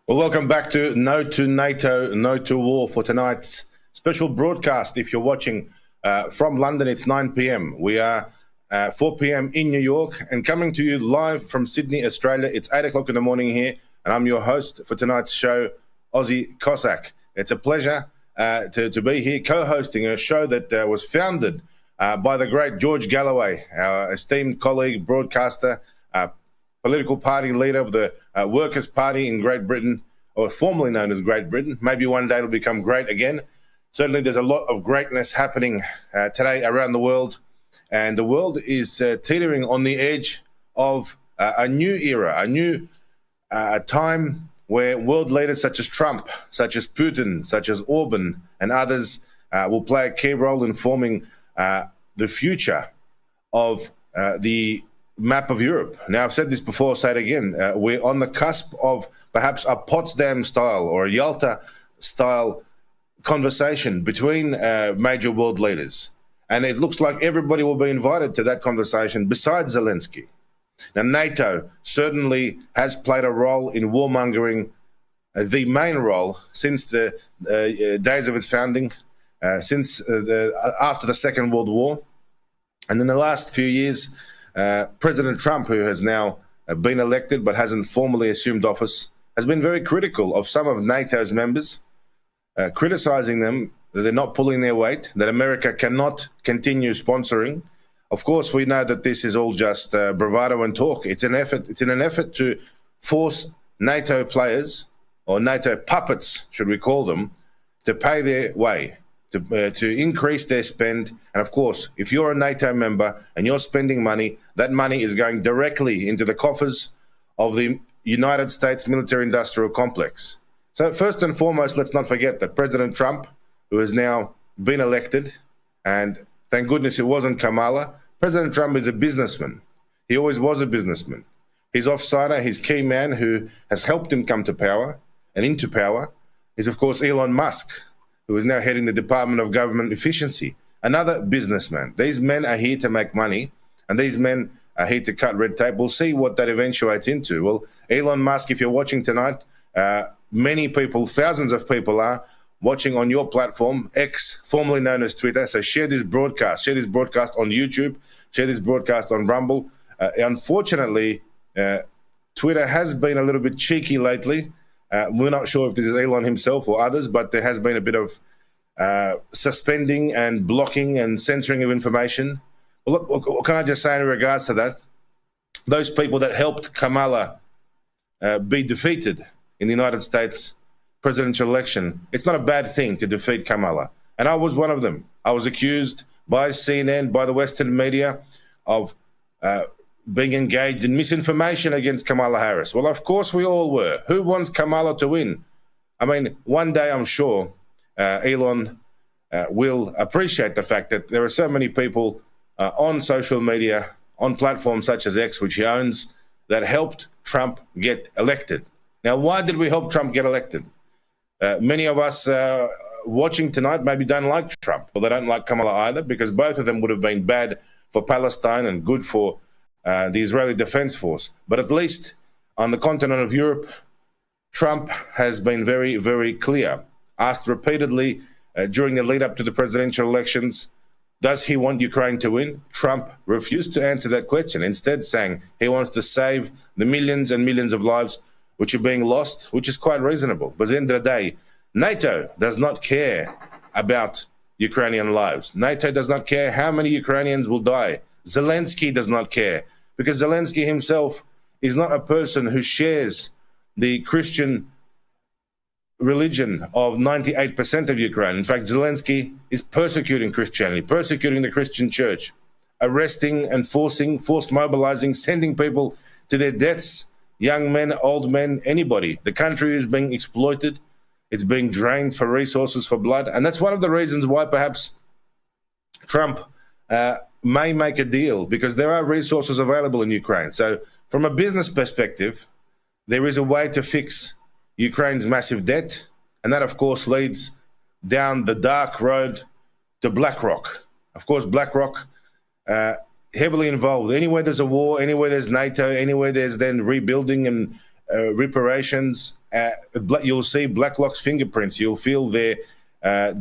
Well, welcome back to No to NATO, No to War for tonight's special broadcast. If you're watching from London, it's 9 p.m. We are 4 p.m. in New York and coming to you live from Sydney, Australia. It's 8 o'clock in the morning here, and I'm your host for tonight's show, Aussie Cossack. It's a pleasure to be here co-hosting a show that was founded by the great George Galloway, our esteemed colleague, broadcaster, political party leader of the Workers' Party in Great Britain, or formerly known as Great Britain. Maybe one day it'll become great again. Certainly there's a lot of greatness happening today around the world, and the world is teetering on the edge of a new era, a new time where world leaders such as Trump, such as Putin, such as Orban, and others will play a key role in forming the future of the map of Europe. Now, I've said this before, I'll say it again. We're on the cusp of perhaps a Potsdam-style or a Yalta-style conversation between major world leaders. And it looks like everybody will be invited to that conversation besides Zelensky. Now, NATO certainly has played a role in warmongering, the main role since the days of its founding, since after the Second World War. And in the last few years, President Trump, who has now been elected but hasn't formally assumed office, has been very critical of some of NATO's members, criticizing them that they're not pulling their weight, that America cannot continue sponsoring. Of course, we know that this is all just bravado and talk. It's in an effort to force NATO players, or NATO puppets, should we call them, to pay their way, to increase their spend. And of course, if you're a NATO member and you're spending money, that money is going directly into the coffers of the United States military-industrial complex. So first and foremost, let's not forget that President Trump, who has now been elected, and thank goodness it wasn't Kamala, President Trump is a businessman. He always was a businessman. His offsider, his key man who has helped him come to power and into power is, of course, Elon Musk, who is now heading the Department of Government Efficiency, another businessman. These men are here to make money, and these men are here to cut red tape. We'll see what that eventuates into. Well, Elon Musk, if you're watching tonight, many people, thousands of people are watching on your platform, X, formerly known as Twitter. So share this broadcast on YouTube, share this broadcast on Rumble. Unfortunately, Twitter has been a little bit cheeky lately. We're not sure if this is Elon himself or others, but there has been a bit of suspending and blocking and censoring of information. Well, look, what can I just say in regards to that? Those people that helped Kamala be defeated in the United States presidential election, it's not a bad thing to defeat Kamala. And I was one of them. I was accused by CNN, by the Western media, of being engaged in misinformation against Kamala Harris. Well, of course we all were. Who wants Kamala to win? I mean, one day I'm sure Elon will appreciate the fact that there are so many people on social media, on platforms such as X, which he owns, that helped Trump get elected. Now, why did we help Trump get elected? Many of us watching tonight maybe don't like Trump, or they don't like Kamala either, because both of them would have been bad for Palestine and good for the Israeli Defense Force. But at least on the continent of Europe, Trump has been very, very clear. Asked repeatedly during the lead up to the presidential elections, does he want Ukraine to win? Trump refused to answer that question, instead saying he wants to save the millions and millions of lives which are being lost, which is quite reasonable. But at the end of the day, NATO does not care about Ukrainian lives. NATO does not care how many Ukrainians will die. Zelensky does not care, because Zelensky himself is not a person who shares the Christian religion of 98% of Ukraine. In fact, Zelensky is persecuting Christianity, persecuting the Christian church, arresting and forced mobilizing, sending people to their deaths, young men, old men, anybody. The country is being exploited. It's being drained for resources, for blood. And that's one of the reasons why perhaps Trump may make a deal, because there are resources available in Ukraine. So from a business perspective, there is a way to fix Ukraine's massive debt. And that, of course, leads down the dark road to BlackRock. Of course, BlackRock, heavily involved. Anywhere there's a war, anywhere there's NATO, anywhere there's then rebuilding reparations. You'll see Blacklock's fingerprints. You'll feel their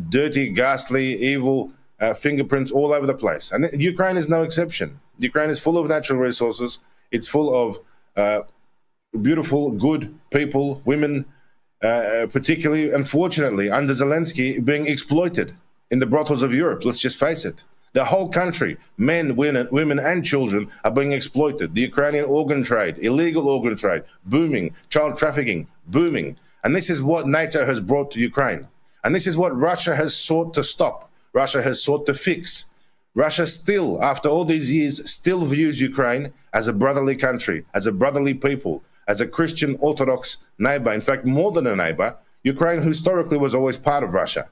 dirty, ghastly, evil fingerprints all over the place. And Ukraine is no exception. Ukraine is full of natural resources. It's full of beautiful, good people, women, particularly, unfortunately, under Zelensky, being exploited in the brothels of Europe. Let's just face it. The whole country, men, women, and children are being exploited. The Ukrainian organ trade, illegal organ trade, booming. Child trafficking, booming. And this is what NATO has brought to Ukraine. And this is what Russia has sought to stop. Russia has sought to fix. Russia still, after all these years, still views Ukraine as a brotherly country, as a brotherly people, as a Christian Orthodox neighbor. In fact, more than a neighbor, Ukraine historically was always part of Russia.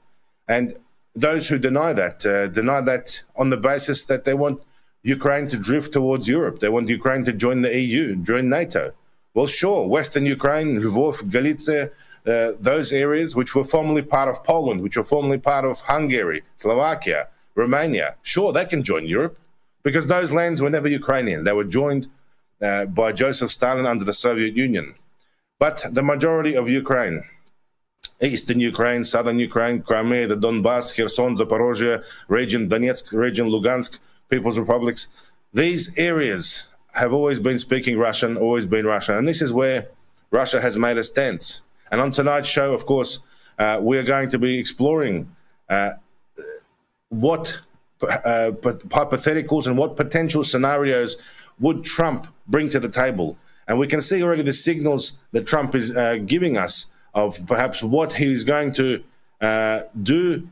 And those who deny that on the basis that they want Ukraine to drift towards Europe. They want Ukraine to join the EU, join NATO. Well, sure, Western Ukraine, Lvov, Galicia, those areas which were formerly part of Poland, which were formerly part of Hungary, Slovakia, Romania, sure, they can join Europe because those lands were never Ukrainian. They were joined by Joseph Stalin under the Soviet Union. But the majority of Ukraine, Eastern Ukraine, Southern Ukraine, Crimea, the Donbass, Kherson, Zaporozhye, region, Donetsk, region, Lugansk, People's Republics, these areas have always been speaking Russian, always been Russian. And this is where Russia has made a stance. And on tonight's show, of course, we are going to be exploring what hypotheticals and what potential scenarios would Trump bring to the table. And we can see already the signals that Trump is giving us of perhaps what he's going to do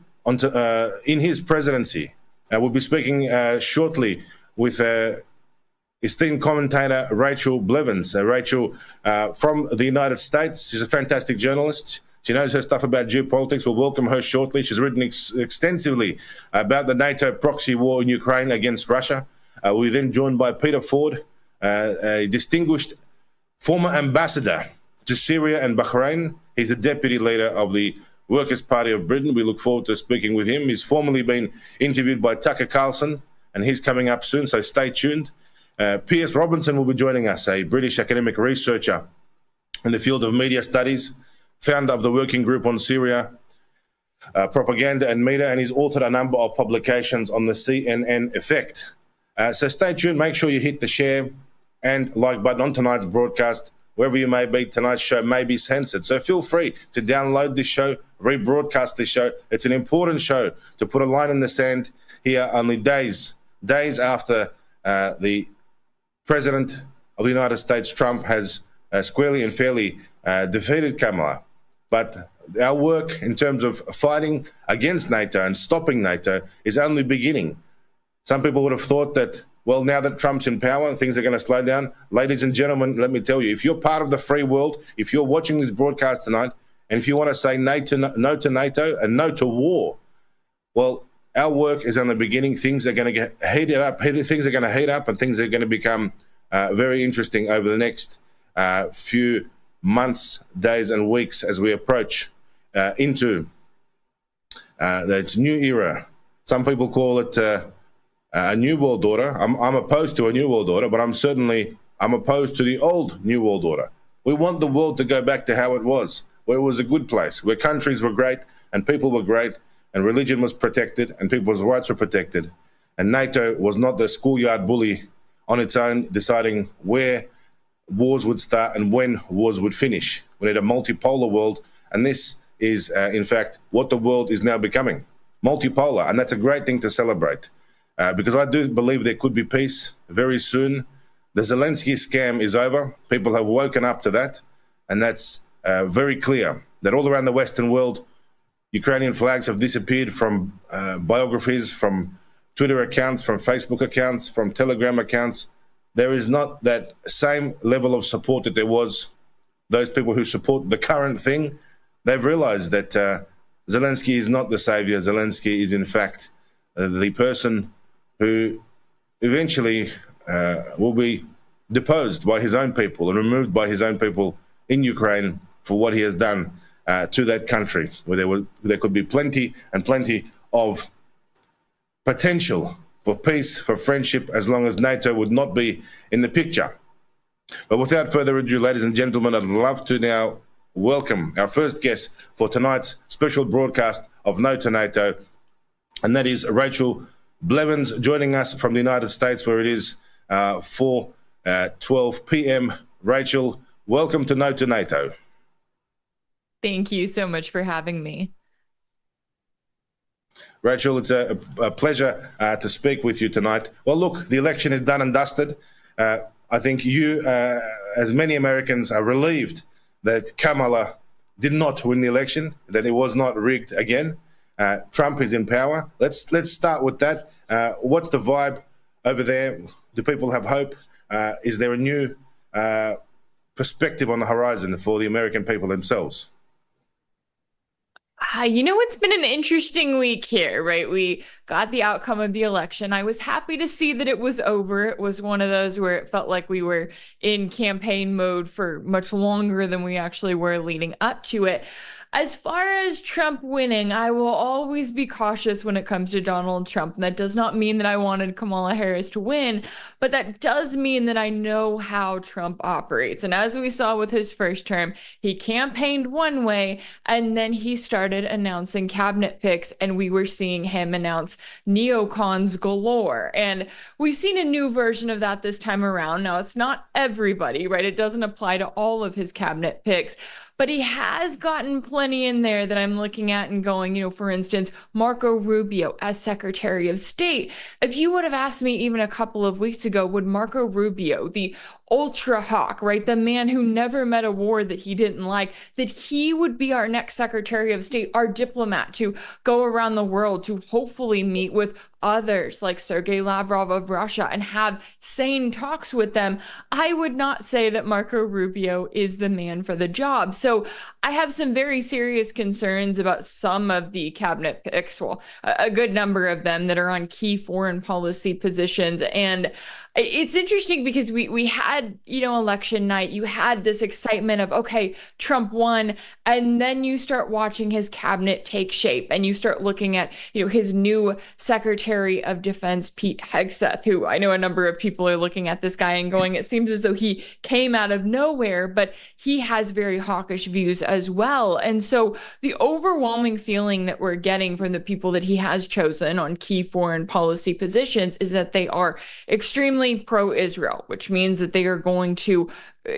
in his presidency. We'll be speaking shortly with esteemed commentator Rachel Blevins. Rachel from the United States. She's a fantastic journalist. She knows her stuff about geopolitics. We'll welcome her shortly. She's written extensively about the NATO proxy war in Ukraine against Russia. We're then joined by Peter Ford, a distinguished former ambassador to Syria and Bahrain. He's the deputy leader of the Workers' Party of Britain. We look forward to speaking with him. He's formerly been interviewed by Tucker Carlson, and he's coming up soon, so stay tuned. Piers Robinson will be joining us, a British academic researcher in the field of media studies, founder of the Working Group on Syria, Propaganda and Media, and he's authored a number of publications on the CNN effect. So stay tuned. Make sure you hit the share and like button on tonight's broadcast. Wherever you may be, tonight's show may be censored. So feel free to download this show, rebroadcast this show. It's an important show to put a line in the sand here only days after the President of the United States, Trump, has squarely and fairly defeated Kamala. But our work in terms of fighting against NATO and stopping NATO is only beginning. Some people would have thought that, well, now that Trump's in power, things are going to slow down. Ladies and gentlemen, let me tell you, if you're part of the free world, if you're watching this broadcast tonight, and if you want to say no to NATO and no to war, well, our work is only beginning. Things are going to get heated up. Things are going to heat up, and things are going to become very interesting over the next few months, days, and weeks as we approach into its new era. Some people call it a new world order. I'm opposed to a new world order, but I'm opposed to the old new world order. We want the world to go back to how it was, where it was a good place, where countries were great and people were great and religion was protected and people's rights were protected. And NATO was not the schoolyard bully on its own deciding where wars would start and when wars would finish. We need a multipolar world, and this is, in fact, what the world is now becoming, multipolar, and that's a great thing to celebrate. Because I do believe there could be peace very soon. The Zelensky scam is over. People have woken up to that. And that's very clear that all around the Western world, Ukrainian flags have disappeared from biographies, from Twitter accounts, from Facebook accounts, from Telegram accounts. There is not that same level of support that there was. Those people who support the current thing, they've realized that Zelensky is not the savior. Zelensky is, in fact, the person who eventually will be deposed by his own people and removed by his own people in Ukraine for what he has done to that country, where there could be plenty of potential for peace, for friendship, as long as NATO would not be in the picture. But without further ado, ladies and gentlemen, I'd love to now welcome our first guest for tonight's special broadcast of No to NATO, and that is Rachel Blevins, joining us from the United States, where it is 4:12 p.m. Rachel, welcome to No to NATO. Thank you so much for having me. Rachel, it's a pleasure to speak with you tonight. Well, look, the election is done and dusted. I think you, as many Americans, are relieved that Kamala did not win the election, that it was not rigged again. Trump is in power. Let's start with that. What's the vibe over there? Do people have hope? Is there a new perspective on the horizon for the American people themselves? It's been an interesting week here, right? We got the outcome of the election. I was happy to see that it was over. It was one of those where it felt like we were in campaign mode for much longer than we actually were leading up to it. As far as Trump winning, I will always be cautious when it comes to Donald Trump. And that does not mean that I wanted Kamala Harris to win, but that does mean that I know how Trump operates. And as we saw with his first term, he campaigned one way and then he started announcing cabinet picks, and we were seeing him announce neocons galore. And we've seen a new version of that this time around. Now, it's not everybody, right? It doesn't apply to all of his cabinet picks. But he has gotten plenty in there that I'm looking at and going, for instance, Marco Rubio as Secretary of State. If you would have asked me even a couple of weeks ago, would Marco Rubio, the ultra hawk, right, the man who never met a war that he didn't like, that he would be our next Secretary of State, our diplomat to go around the world to hopefully meet with others like Sergei Lavrov of Russia and have sane talks with them, I would not say that Marco Rubio is the man for the job. So I have some very serious concerns about some of the cabinet picks, well, a good number of them that are on key foreign policy positions. And it's interesting because we had, election night, you had this excitement of, okay, Trump won, and then you start watching his cabinet take shape and you start looking at, his new Secretary of Defense, Pete Hegseth, who I know a number of people are looking at this guy and going, it seems as though he came out of nowhere, but he has very hawkish views as well. And so the overwhelming feeling that we're getting from the people that he has chosen on key foreign policy positions is that they are extremely pro-Israel, which means that they are going to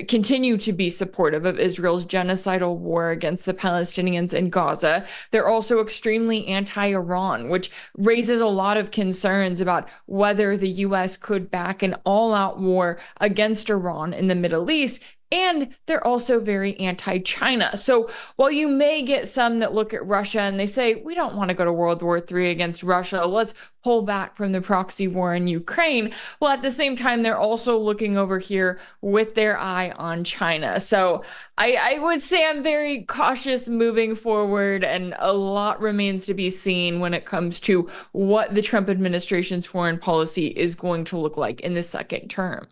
continue to be supportive of Israel's genocidal war against the Palestinians in Gaza. They're also extremely anti-Iran, which raises a lot of concerns about whether the U.S. could back an all-out war against Iran in the Middle East. And they're also very anti-China. So while you may get some that look at Russia and they say, we don't want to go to World War III against Russia, let's pull back from the proxy war in Ukraine. Well, at the same time, they're also looking over here with their eye on China. So I would say I'm very cautious moving forward, and a lot remains to be seen when it comes to what the Trump administration's foreign policy is going to look like in the second term.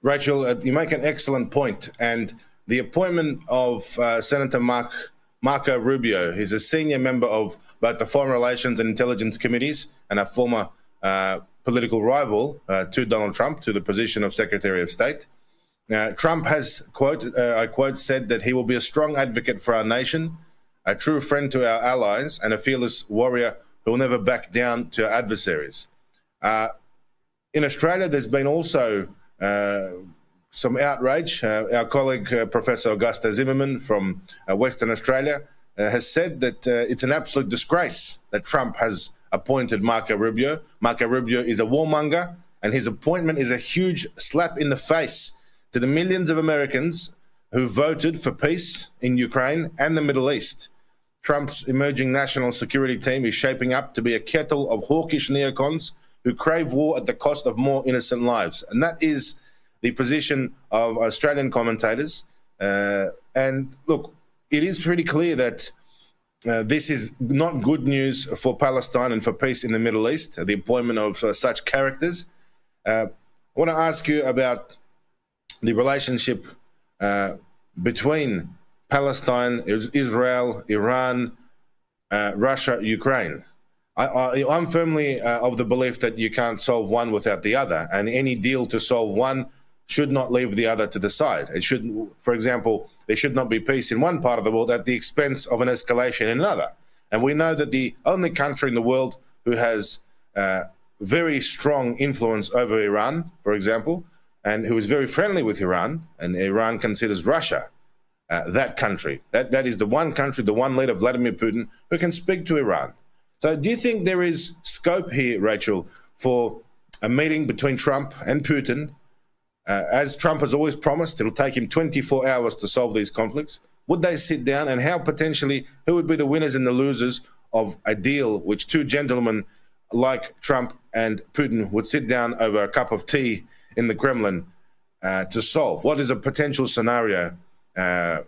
Rachel, you make an excellent point. And the appointment of Senator Marco Rubio, he's a senior member of both the Foreign Relations and Intelligence Committees and a former political rival to Donald Trump, to the position of Secretary of State. Trump has, I quote, said that he will be a strong advocate for our nation, a true friend to our allies, and a fearless warrior who will never back down to our adversaries. In Australia, there's been also some outrage. Our colleague, Professor Augusta Zimmerman from Western Australia, has said that it's an absolute disgrace that Trump has appointed Marco Rubio. Marco Rubio is a warmonger, and his appointment is a huge slap in the face to the millions of Americans who voted for peace in Ukraine and the Middle East. Trump's emerging national security team is shaping up to be a kettle of hawkish neocons who crave war at the cost of more innocent lives. And that is the position of Australian commentators. And look, it is pretty clear that this is not good news for Palestine and for peace in the Middle East, the appointment of such characters. I want to ask you about the relationship between Palestine, Israel, Iran, Russia, Ukraine. I'm firmly of the belief that you can't solve one without the other, and any deal to solve one should not leave the other to the side. It should, for example, there should not be peace in one part of the world at the expense of an escalation in another. And we know that the only country in the world who has very strong influence over Iran, for example, and who is very friendly with Iran, and Iran considers Russia that country. That is the one country, the one leader, Vladimir Putin, who can speak to Iran. So do you think there is scope here, Rachel, for a meeting between Trump and Putin? As Trump has always promised, it'll take him 24 hours to solve these conflicts. Would they sit down, and how potentially, who would be the winners and the losers of a deal which two gentlemen like Trump and Putin would sit down over a cup of tea in the Kremlin to solve? What is a potential scenario,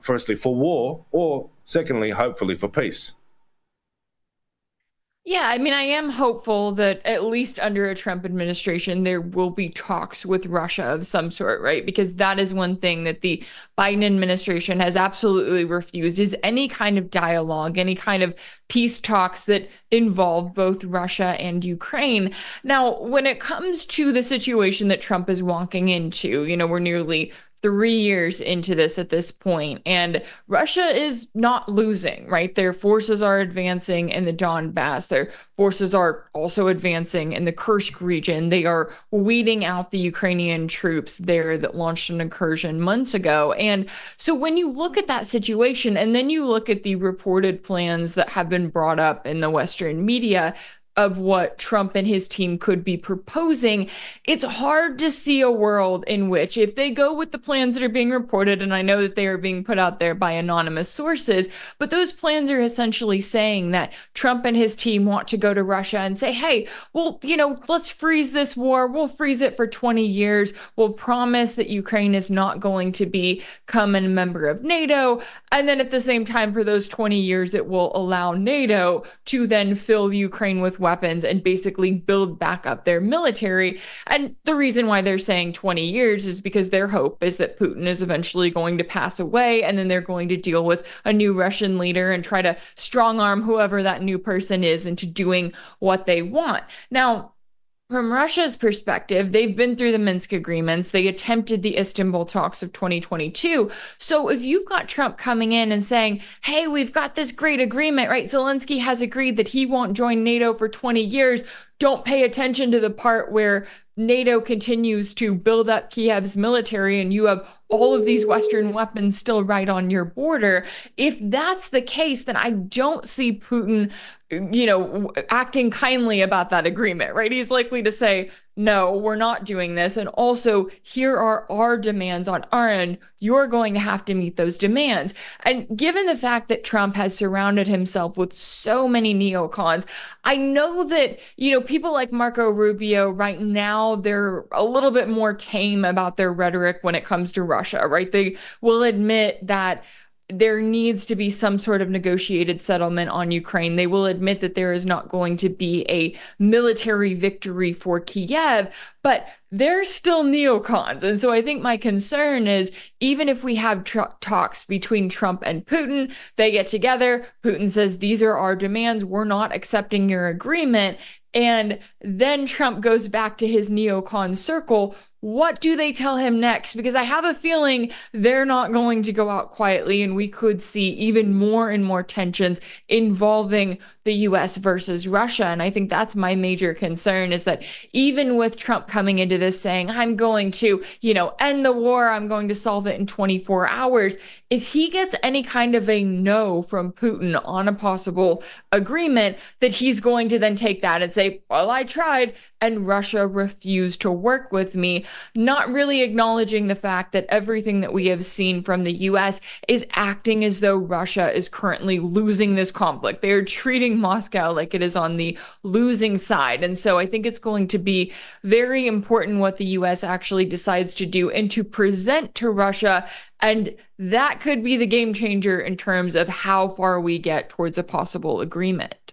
firstly, for war, or secondly, hopefully, for peace? Yeah, I mean, I am hopeful that at least under a Trump administration, there will be talks with Russia of some sort, right? Because that is one thing that the Biden administration has absolutely refused, is any kind of dialogue, any kind of peace talks that involve both Russia and Ukraine. Now, when it comes to the situation that Trump is walking into, we're nearly 3 years into this at this point, and Russia is not losing, right? Their forces are advancing in the Donbass. Their forces are also advancing in the Kursk region. They are weeding out the Ukrainian troops there that launched an incursion months ago. And so when you look at that situation, and then you look at the reported plans that have been brought up in the Western media of what Trump and his team could be proposing, it's hard to see a world in which, if they go with the plans that are being reported, and I know that they are being put out there by anonymous sources, but those plans are essentially saying that Trump and his team want to go to Russia and say, hey, well, let's freeze this war. We'll freeze it for 20 years. We'll promise that Ukraine is not going to become a member of NATO. And then at the same time, for those 20 years, it will allow NATO to then fill Ukraine with weapons and basically build back up their military. And the reason why they're saying 20 years is because their hope is that Putin is eventually going to pass away, and then they're going to deal with a new Russian leader and try to strong arm whoever that new person is into doing what they want. Now, from Russia's perspective, they've been through the Minsk agreements. They attempted the Istanbul talks of 2022. So if you've got Trump coming in and saying, hey, we've got this great agreement, right? Zelensky has agreed that he won't join NATO for 20 years. Don't pay attention to the part where NATO continues to build up Kiev's military and you have all of these Western weapons still right on your border. If that's the case, then I don't see Putin, acting kindly about that agreement, right? He's likely to say, no, we're not doing this. And also, here are our demands on our end. You're going to have to meet those demands. And given the fact that Trump has surrounded himself with so many neocons, I know that, people like Marco Rubio right now, they're a little bit more tame about their rhetoric when it comes to Russia, right? They will admit that there needs to be some sort of negotiated settlement on Ukraine. They will admit that there is not going to be a military victory for Kiev, but they're still neocons. And so I think my concern is, even if we have talks between Trump and Putin, they get together, Putin says, these are our demands, we're not accepting your agreement. And then Trump goes back to his neocon circle. What do they tell him next? Because I have a feeling they're not going to go out quietly, and we could see even more and more tensions involving the US versus Russia. And I think that's my major concern, is that even with Trump coming into this saying, I'm going to, end the war, I'm going to solve it in 24 hours, if he gets any kind of a no from Putin on a possible agreement, that he's going to then take that and say, well, I tried, and Russia refused to work with me, not really acknowledging the fact that everything that we have seen from the US is acting as though Russia is currently losing this conflict. They are treating Moscow like it is on the losing side. And so I think it's going to be very important what the US actually decides to do and to present to Russia. And that could be the game changer in terms of how far we get towards a possible agreement.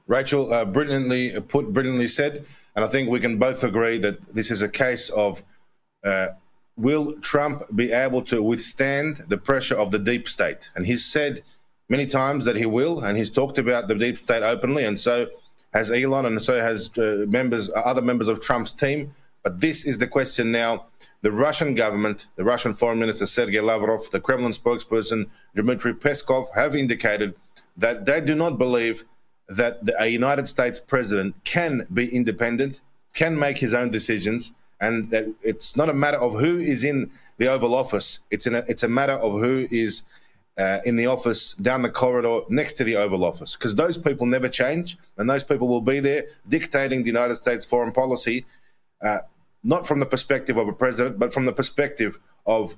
Rachel, brilliantly said. And I think we can both agree that this is a case of will Trump be able to withstand the pressure of the deep state? And he's said many times that he will, and he's talked about the deep state openly, and so has Elon, and so has other members of Trump's team. But this is the question now. The Russian government, the Russian Foreign Minister Sergei Lavrov, the Kremlin spokesperson Dmitry Peskov have indicated that they do not believe that a United States president can be independent, can make his own decisions, and that it's not a matter of who is in the Oval Office. It's a matter of who is in the office down the corridor next to the Oval Office, because those people never change, and those people will be there dictating the United States foreign policy, not from the perspective of a president, but from the perspective of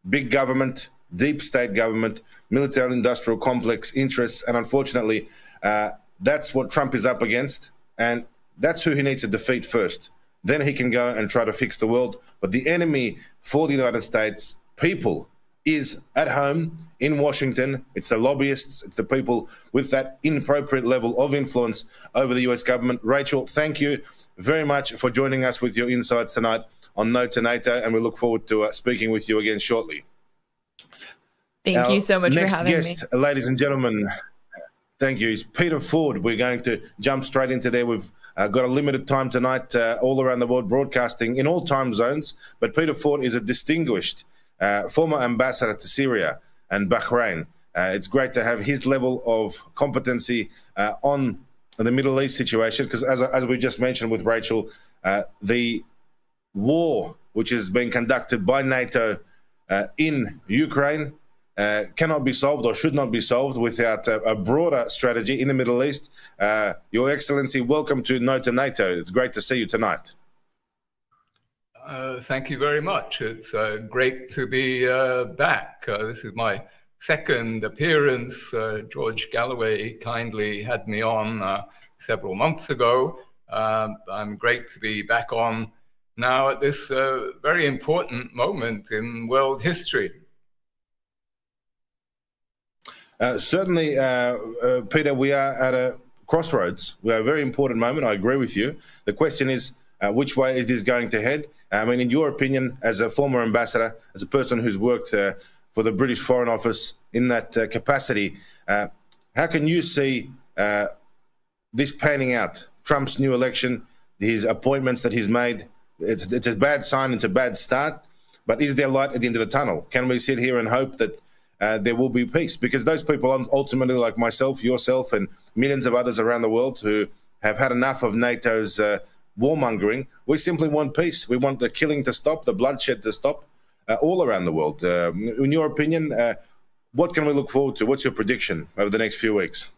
big government, deep state government, military industrial complex interests. And unfortunately, that's what Trump is up against. And that's who he needs to defeat first. Then he can go and try to fix the world. But the enemy for the United States people is at home in Washington. It's the lobbyists, it's the people with that inappropriate level of influence over the US government. Rachel, thank you very much for joining us with your insights tonight on No to NATO, and we look forward to speaking with you again shortly. Thank you so much for having me. Next guest, ladies and gentlemen, thank you, is Peter Ford. We're going to jump straight into there. We've got a limited time tonight all around the world, broadcasting in all time zones, but Peter Ford is a distinguished former ambassador to Syria and Bahrain. It's great to have his level of competency on the Middle East situation, because as we just mentioned with Rachel, the war which is being conducted by NATO in Ukraine cannot be solved or should not be solved without a broader strategy in the Middle East. Your Excellency, welcome to No to NATO. It's great to see you tonight. Thank you very much. It's great to be back. This is my second appearance. George Galloway kindly had me on several months ago. I'm great to be back on now at this very important moment in world history. Certainly, Peter, we are at a crossroads. We are a very important moment. I agree with you. The question is, which way is this going to head? I mean, in your opinion, as a former ambassador, as a person who's worked for the British Foreign Office in that capacity, how can you see this panning out? Trump's new election, his appointments that he's made, it's a bad sign, it's a bad start, but is there light at the end of the tunnel? Can we sit here and hope that there will be peace? Because those people ultimately, like myself, yourself, and millions of others around the world who have had enough of NATO's warmongering, we simply want peace. We want the killing to stop, the bloodshed to stop, all around the world. In your opinion, what can we look forward to? What's your prediction over the next few weeks?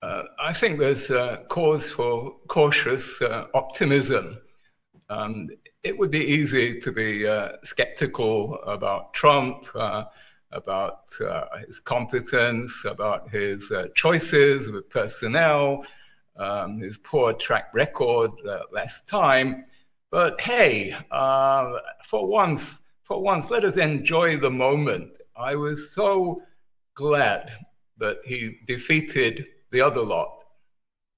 I think there's cause for cautious optimism. It would be easy to be skeptical about Trump, about his competence, about his choices with personnel, his poor track record last time. But hey, for once, let us enjoy the moment. I was so glad that he defeated the other lot,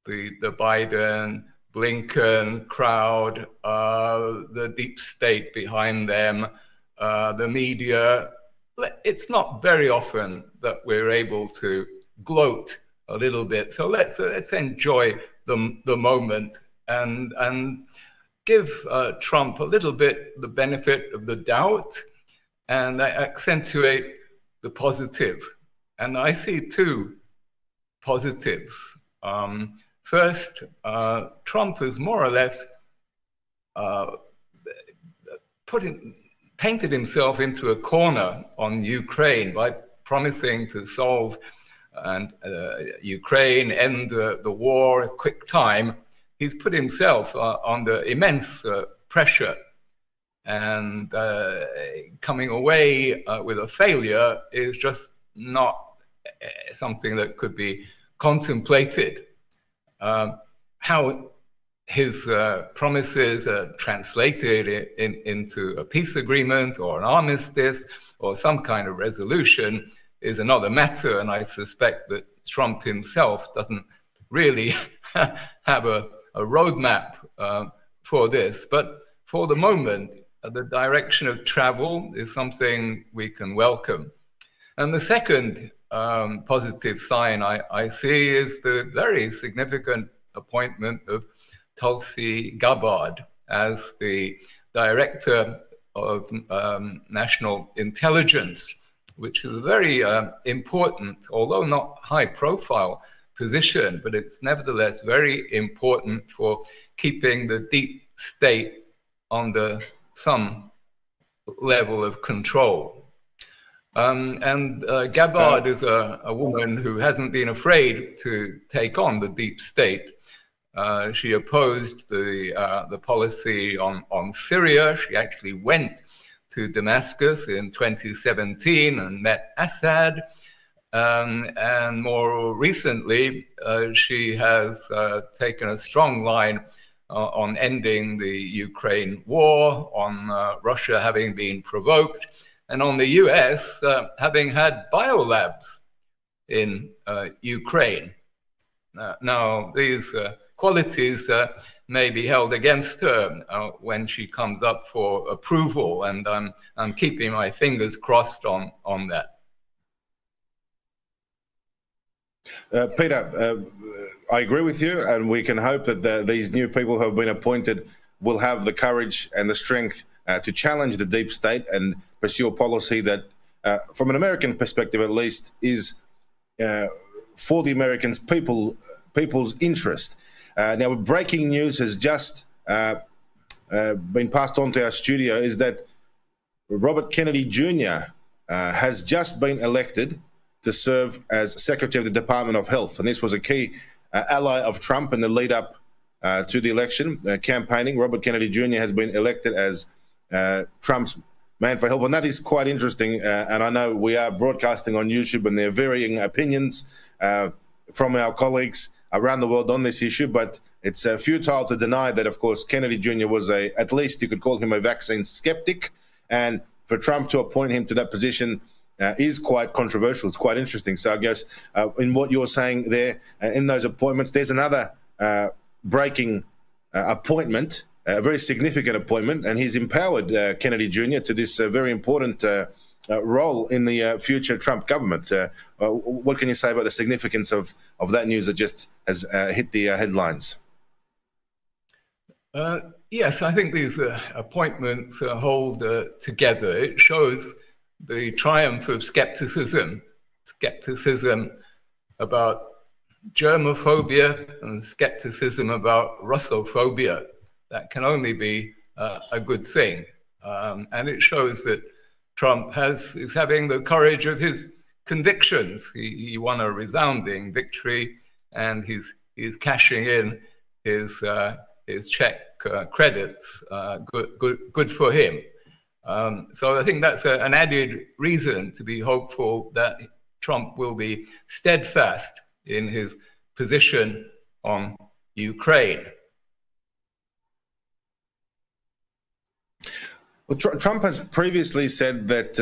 the Biden, Blinken crowd, the deep state behind them, the media. It's not very often that we're able to gloat a little bit. So let's enjoy the moment and give Trump a little bit the benefit of the doubt and accentuate the positive. And I see two positives. First, Trump has more or less painted himself into a corner on Ukraine by promising to solve Ukraine, end the war, a quick time. He's put himself under immense pressure, and coming away with a failure is just not something that could be contemplated. How his promises are translated into a peace agreement or an armistice or some kind of resolution is another matter, and I suspect that Trump himself doesn't really have a roadmap for this. But for the moment, the direction of travel is something we can welcome. And the second positive sign I see is the very significant appointment of Tulsi Gabbard as the Director of National Intelligence, which is a very important, although not high-profile position, but it's nevertheless very important for keeping the deep state under some level of control. Gabbard is a woman who hasn't been afraid to take on the deep state. She opposed the policy on Syria. She actually went to Damascus in 2017 and met Assad. And more recently, she has taken a strong line on ending the Ukraine war, on Russia having been provoked, and on the US having had biolabs in Ukraine. Now, these qualities may be held against her when she comes up for approval, and I'm keeping my fingers crossed on that. Peter, I agree with you, and we can hope that these new people who have been appointed will have the courage and the strength to challenge the deep state and pursue a policy that, from an American perspective at least, is for the Americans' people's interest. Now, breaking news has just been passed on to our studio is that Robert Kennedy Jr. Has just been elected to serve as Secretary of the Department of Health. And this was a key ally of Trump in the lead up to the election campaigning. Robert Kennedy Jr. has been elected as Trump's man for health. And that is quite interesting. And I know we are broadcasting on YouTube and there are varying opinions from our colleagues around the world on this issue, but it's futile to deny that, of course, Kennedy Jr. was at least you could call him a vaccine skeptic. And for Trump to appoint him to that position is quite controversial. It's quite interesting. So I guess in what you're saying there, in those appointments, there's another breaking appointment, a very significant appointment, and he's empowered Kennedy Jr. to this very important role in the future Trump government. What can you say about the significance of that news that just has hit the headlines? Yes, I think these appointments hold together. It shows the triumph of skepticism about germophobia and skepticism about Russophobia. That can only be a good thing. And it shows that Trump is having the courage of his convictions. He won a resounding victory, and he's cashing in his check credits. Good for him. So I think that's an added reason to be hopeful that Trump will be steadfast in his position on Ukraine. Well, Trump has previously said that,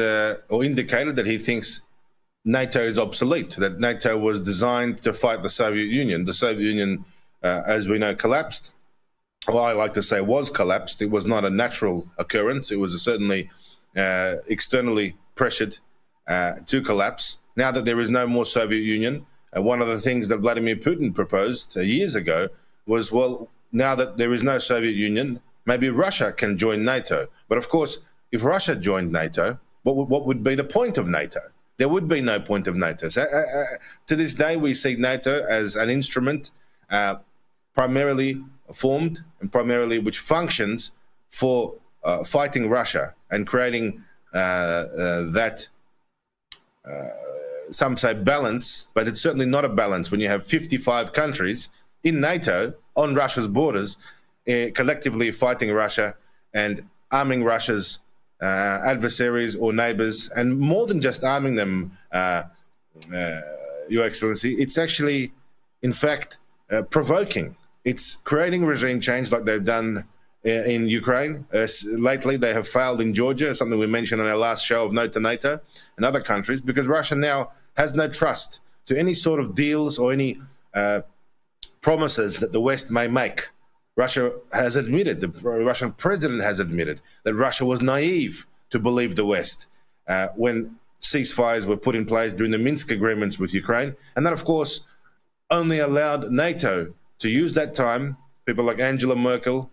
or indicated that he thinks NATO is obsolete, that NATO was designed to fight the Soviet Union. The Soviet Union, as we know, collapsed. Well, I like to say was collapsed. It was not a natural occurrence. It was certainly externally pressured to collapse. Now that there is no more Soviet Union, one of the things that Vladimir Putin proposed years ago was, well, now that there is no Soviet Union, maybe Russia can join NATO. But of course, if Russia joined NATO, what would be the point of NATO? There would be no point of NATO. So, to this day, we see NATO as an instrument primarily formed and primarily which functions for fighting Russia and creating that, some say balance, but it's certainly not a balance when you have 55 countries in NATO on Russia's borders collectively fighting Russia and arming Russia's adversaries or neighbors, and more than just arming them, Your Excellency, it's actually, in fact, provoking. It's creating regime change like they've done in Ukraine. Lately, they have failed in Georgia, something we mentioned on our last show of Note to NATO, and other countries, because Russia now has no trust to any sort of deals or any promises that the West may make. Russia has admitted, the Russian president has admitted, that Russia was naive to believe the West when ceasefires were put in place during the Minsk agreements with Ukraine. And that, of course, only allowed NATO to use that time, people like Angela Merkel,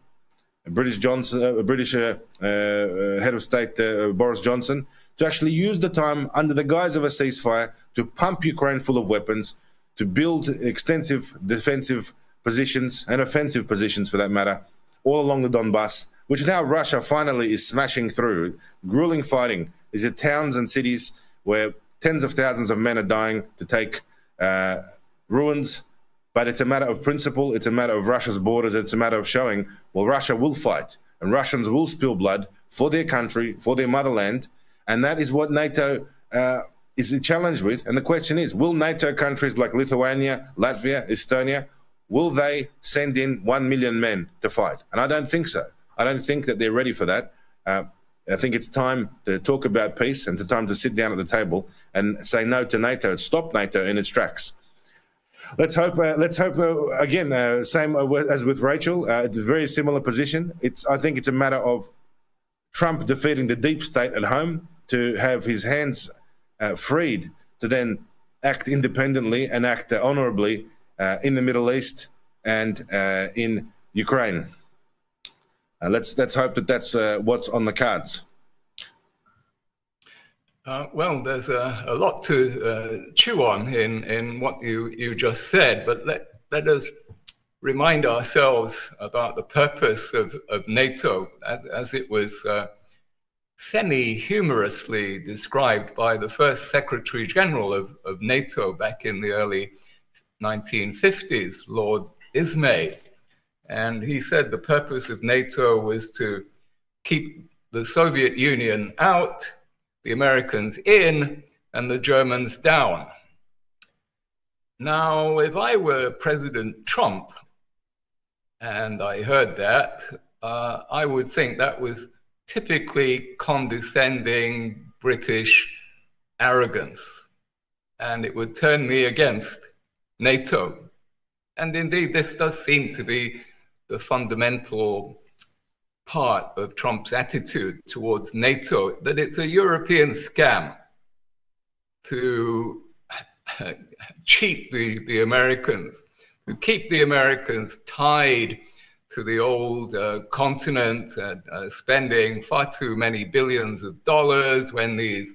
British head of state Boris Johnson, to actually use the time under the guise of a ceasefire to pump Ukraine full of weapons, to build extensive defensive positions and offensive positions, for that matter, all along the Donbass, which now Russia finally is smashing through. Grueling fighting. These are towns and cities where tens of thousands of men are dying to take ruins. But it's a matter of principle. It's a matter of Russia's borders. It's a matter of showing, well, Russia will fight and Russians will spill blood for their country, for their motherland. And that is what NATO is challenged with. And the question is, will NATO countries like Lithuania, Latvia, Estonia, will they send in 1 million men to fight? And I don't think so. I don't think that they're ready for that. I think it's time to talk about peace and it's time to sit down at the table and say no to NATO, stop NATO in its tracks. Let's hope again, same as with Rachel, it's a very similar position. I think it's a matter of Trump defeating the deep state at home to have his hands freed to then act independently and act honorably in the Middle East and in Ukraine. Let's hope that that's what's on the cards. Well, there's a lot to chew on in what you just said, but let us remind ourselves about the purpose of NATO as it was semi-humorously described by the first Secretary General of NATO back in the early 1950s, Lord Ismay. And he said the purpose of NATO was to keep the Soviet Union out, the Americans in, and the Germans down. Now, if I were President Trump and I heard that, I would think that was typically condescending British arrogance, and it would turn me against NATO. And indeed, this does seem to be the fundamental part of Trump's attitude towards NATO, that it's a European scam to cheat the Americans, to keep the Americans tied to the old continent, spending far too many billions of dollars when these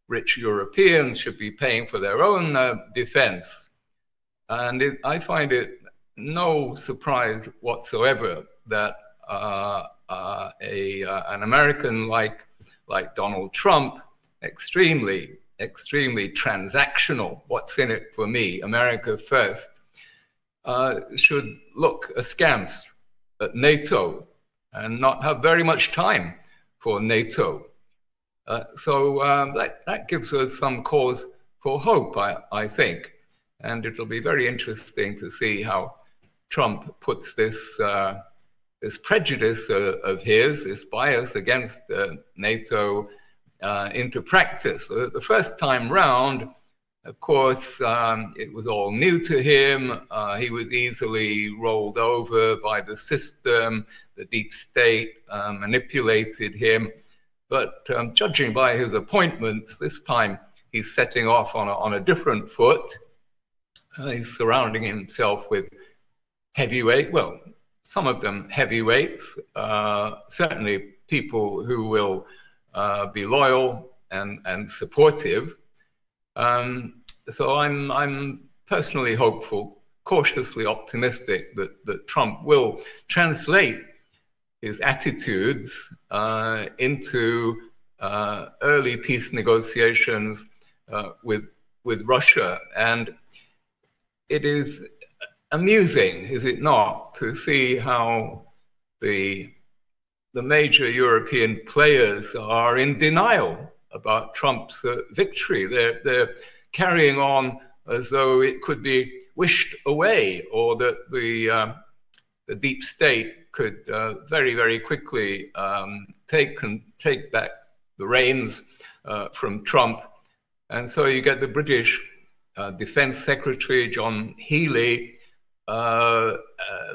rich Europeans should be paying for their own defense. And I find it no surprise whatsoever that an American like Donald Trump, extremely transactional, what's in it for me, America first, should look askance at NATO and not have very much time for NATO. So that gives us some cause for hope, I think. And it'll be very interesting to see how Trump puts this prejudice of his, this bias against NATO into practice. The first time round, of course, it was all new to him. He was easily rolled over by the system. The deep state manipulated him. But judging by his appointments, this time he's setting off on a different foot. He's surrounding himself with heavyweight, well, some of them heavyweights, certainly people who will be loyal and supportive. So I'm personally hopeful, cautiously optimistic that Trump will translate his attitudes into early peace negotiations with Russia. And it is amusing, is it not, to see how the major European players are in denial about Trump's victory. They're carrying on as though it could be wished away, or that the deep state could very, very quickly take back the reins from Trump. And so you get the British Defense Secretary John Healey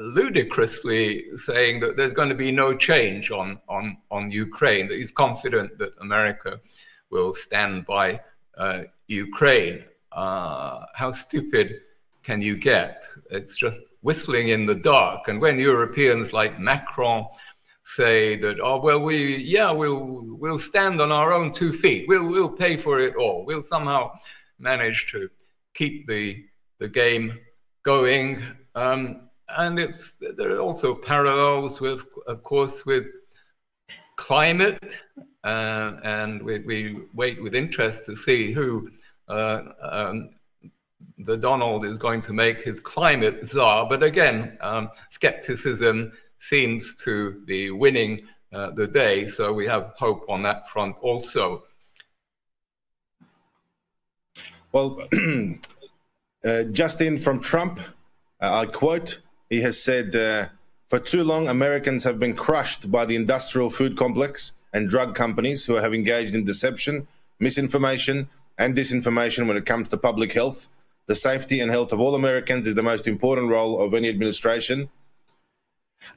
ludicrously saying that there's going to be no change on Ukraine, that he's confident that America will stand by Ukraine. How stupid can you get? It's just whistling in the dark. And when Europeans like Macron say that, oh well, we'll stand on our own 2 feet, we'll pay for it all, we'll somehow manage to keep the game going. And there are also parallels with, of course, with climate, and we wait with interest to see who the Donald is going to make his climate czar. But again, skepticism seems to be winning the day, so we have hope on that front also. Well, just in from Trump, I quote, he has said, for too long, Americans have been crushed by the industrial food complex and drug companies who have engaged in deception, misinformation, and disinformation when it comes to public health. The safety and health of all Americans is the most important role of any administration.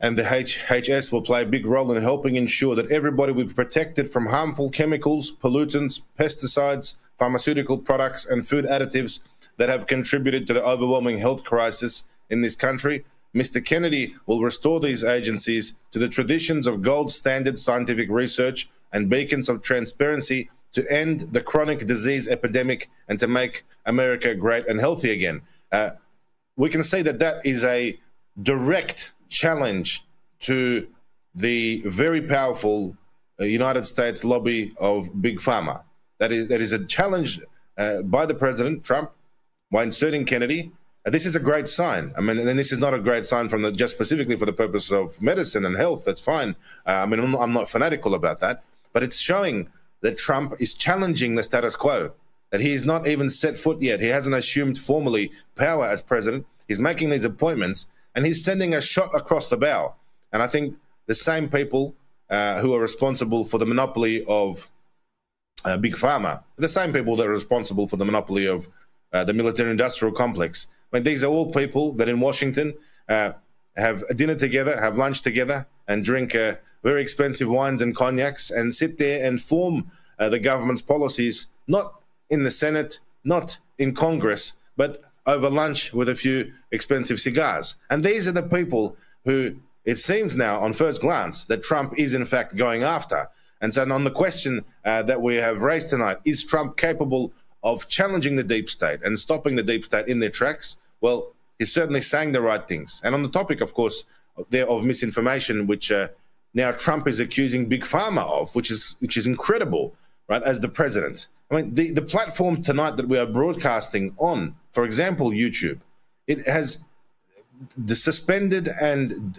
And the HHS will play a big role in helping ensure that everybody will be protected from harmful chemicals, pollutants, pesticides, pharmaceutical products, and food additives that have contributed to the overwhelming health crisis in this country. Mr. Kennedy will restore these agencies to the traditions of gold standard scientific research and beacons of transparency to end the chronic disease epidemic and to make America great and healthy again. We can say that that is a direct challenge to the very powerful United States lobby of Big Pharma. That is a challenge by the President Trump by inserting Kennedy. This is a great sign. I mean, and this is not a great sign from just specifically for the purpose of medicine and health. That's fine. I mean, I'm not fanatical about that, but it's showing that Trump is challenging the status quo, that he is not even set foot yet. He hasn't assumed formally power as president. He's making these appointments, and he's sending a shot across the bow. And I think the same people who are responsible for the monopoly of Big Pharma, the same people that are responsible for the monopoly of the military-industrial complex. I mean, these are all people that in Washington have a dinner together, have lunch together, and drink very expensive wines and cognacs, and sit there and form the government's policies, not in the Senate, not in Congress, but over lunch with a few expensive cigars. And these are the people who, it seems now, on first glance, that Trump is in fact going after. And so on the question that we have raised tonight, is Trump capable of challenging the deep state and stopping the deep state in their tracks? Well, he's certainly saying the right things. And on the topic, of course, of misinformation, which now Trump is accusing Big Pharma of, which is incredible, right, as the president. I mean, the platform tonight that we are broadcasting on, for example, YouTube, it has suspended and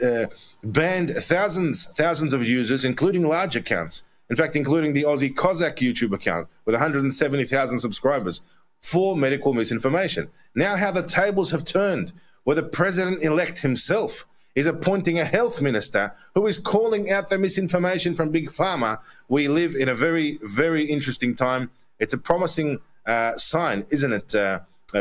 banned thousands of users, including large accounts. In fact, including the Aussie Cossack YouTube account with 170,000 subscribers for medical misinformation. Now how the tables have turned, where the president-elect himself is appointing a health minister who is calling out the misinformation from Big Pharma. We live in a very, very interesting time. It's a promising sign, isn't it,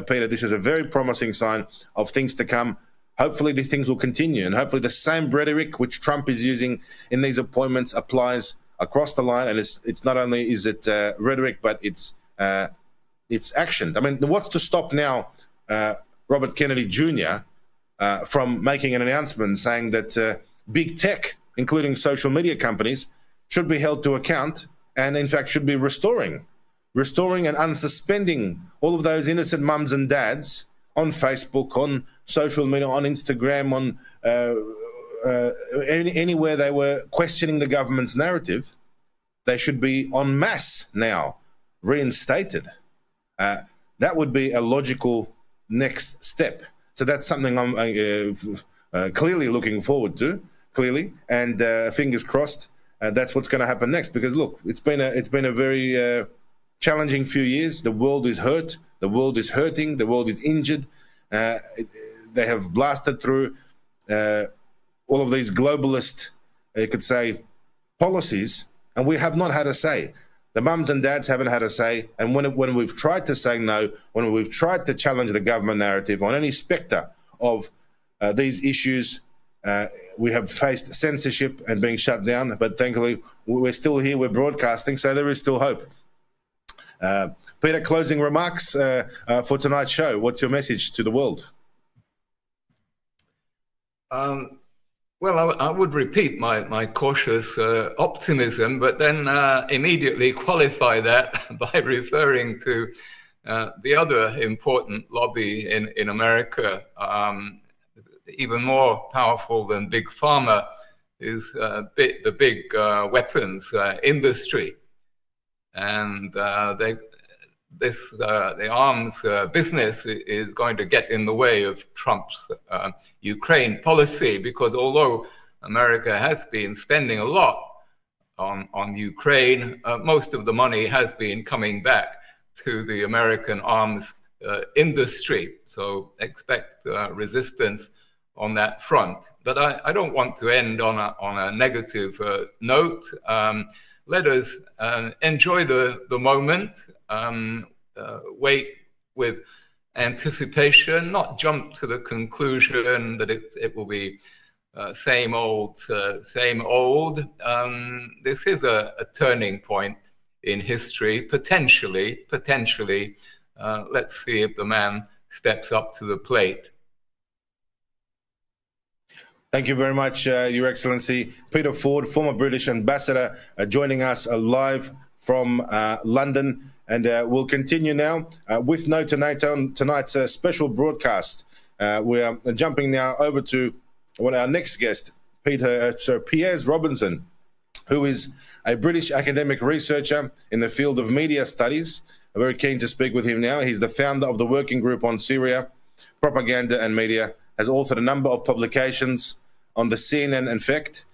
Peter? This is a very promising sign of things to come. Hopefully these things will continue, and hopefully the same rhetoric which Trump is using in these appointments applies across the line. And it's not only is it rhetoric, but it's action. I mean, what's to stop now Robert Kennedy Jr. From making an announcement saying that big tech, including social media companies, should be held to account and, in fact, should be restoring and unsuspending all of those innocent mums and dads on Facebook, on social media, on Instagram, on anywhere they were questioning the government's narrative. They should be en masse now reinstated. That would be a logical next step. So that's something I'm clearly looking forward to, and fingers crossed that's what's going to happen next. Because look, it's been a very challenging few years. The world is hurt. The world is hurting. The world is injured. They have blasted through all of these globalist, you could say, policies, and we have not had a say. The mums and dads haven't had a say, and when we've tried to say no, when we've tried to challenge the government narrative on any spectre of these issues, we have faced censorship and being shut down. But thankfully, we're still here, we're broadcasting, so there is still hope. Peter, closing remarks for tonight's show. What's your message to the world? Well, I would repeat my cautious optimism, but then immediately qualify that by referring to the other important lobby in America, even more powerful than Big Pharma, is the big weapons industry. And the arms business is going to get in the way of Trump's Ukraine policy, because although America has been spending a lot on Ukraine, most of the money has been coming back to the American arms industry. So expect resistance on that front. But I don't want to end on a negative note. Let us enjoy the moment. Wait with anticipation, not jump to the conclusion that it will be same old, same old. This is a turning point in history, potentially. Let's see if the man steps up to the plate. Thank you very much, Your Excellency. Peter Ford, former British ambassador, joining us live from London. And we'll continue now with No to NATO, tonight's special broadcast. We are jumping now over to our next guest, Piers Robinson, who is a British academic researcher in the field of media studies. I'm very keen to speak with him now. He's the founder of the Working Group on Syria, Propaganda and Media, has authored a number of publications on the CNN effect.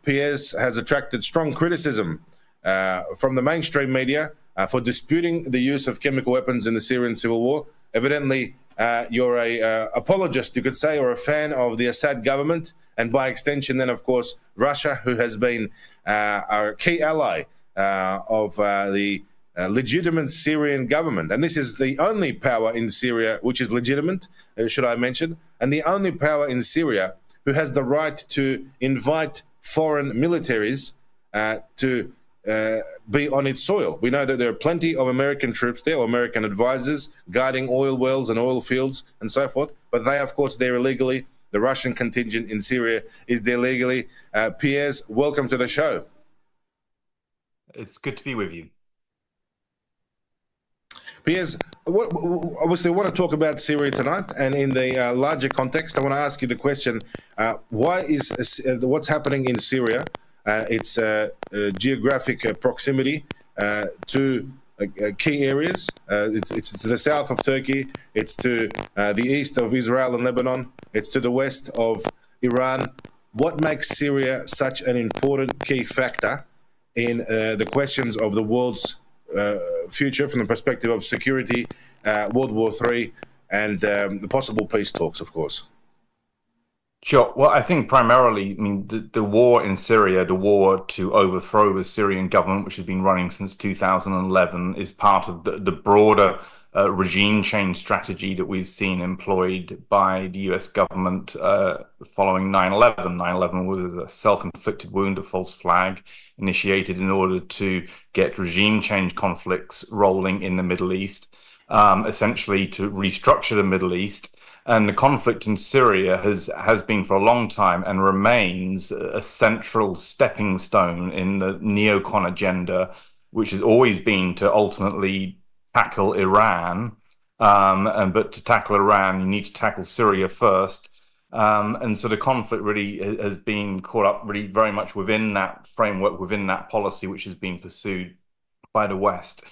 Piers has attracted strong criticism from the mainstream media for disputing the use of chemical weapons in the Syrian civil war. Evidently, you're a apologist, you could say, or a fan of the Assad government, and by extension then, of course, Russia, who has been a key ally of the legitimate Syrian government. And this is the only power in Syria which is legitimate, should I mention, and the only power in Syria who has the right to invite foreign militaries to be on its soil. We know that there are plenty of American troops there, or American advisors, guarding oil wells and oil fields and so forth, but they, of course, they're illegally. The Russian contingent in Syria is there legally. Piers, welcome to the show. It's good to be with you. Piers, obviously, I want to talk about Syria tonight, and in the larger context, I want to ask you the question, why is what's happening in Syria, its geographic proximity to key areas, it's to the south of Turkey, it's to the east of Israel and Lebanon, it's to the west of Iran. What makes Syria such an important key factor in the questions of the world's future from the perspective of security, World War III, and the possible peace talks, of course? Sure. Well, I think primarily, I mean, the war in Syria, the war to overthrow the Syrian government, which has been running since 2011, is part of the broader regime change strategy that we've seen employed by the US government following 9/11. 9/11 was a self-inflicted wound, a false flag, initiated in order to get regime change conflicts rolling in the Middle East, essentially to restructure the Middle East. And the conflict in Syria has been for a long time and remains a central stepping stone in the neocon agenda, which has always been to ultimately tackle Iran. But to tackle Iran, you need to tackle Syria first. And so the conflict really has been caught up really very much within that framework, within that policy, which has been pursued by the West.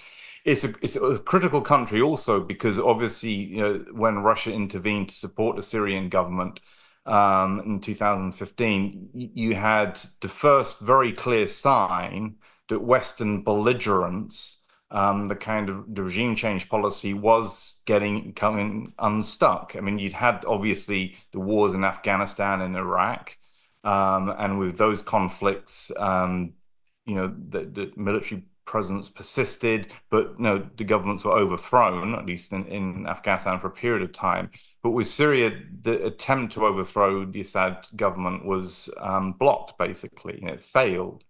It's a critical country also because obviously, you know, when Russia intervened to support the Syrian government in 2015, you had the first very clear sign that Western belligerence, the kind of the regime change policy, was coming unstuck. I mean, you'd had obviously the wars in Afghanistan and Iraq, and with those conflicts, you know, the military presence persisted, but no, the governments were overthrown, at least in Afghanistan, for a period of time. But with Syria, the attempt to overthrow the Assad government was blocked, basically, and it failed.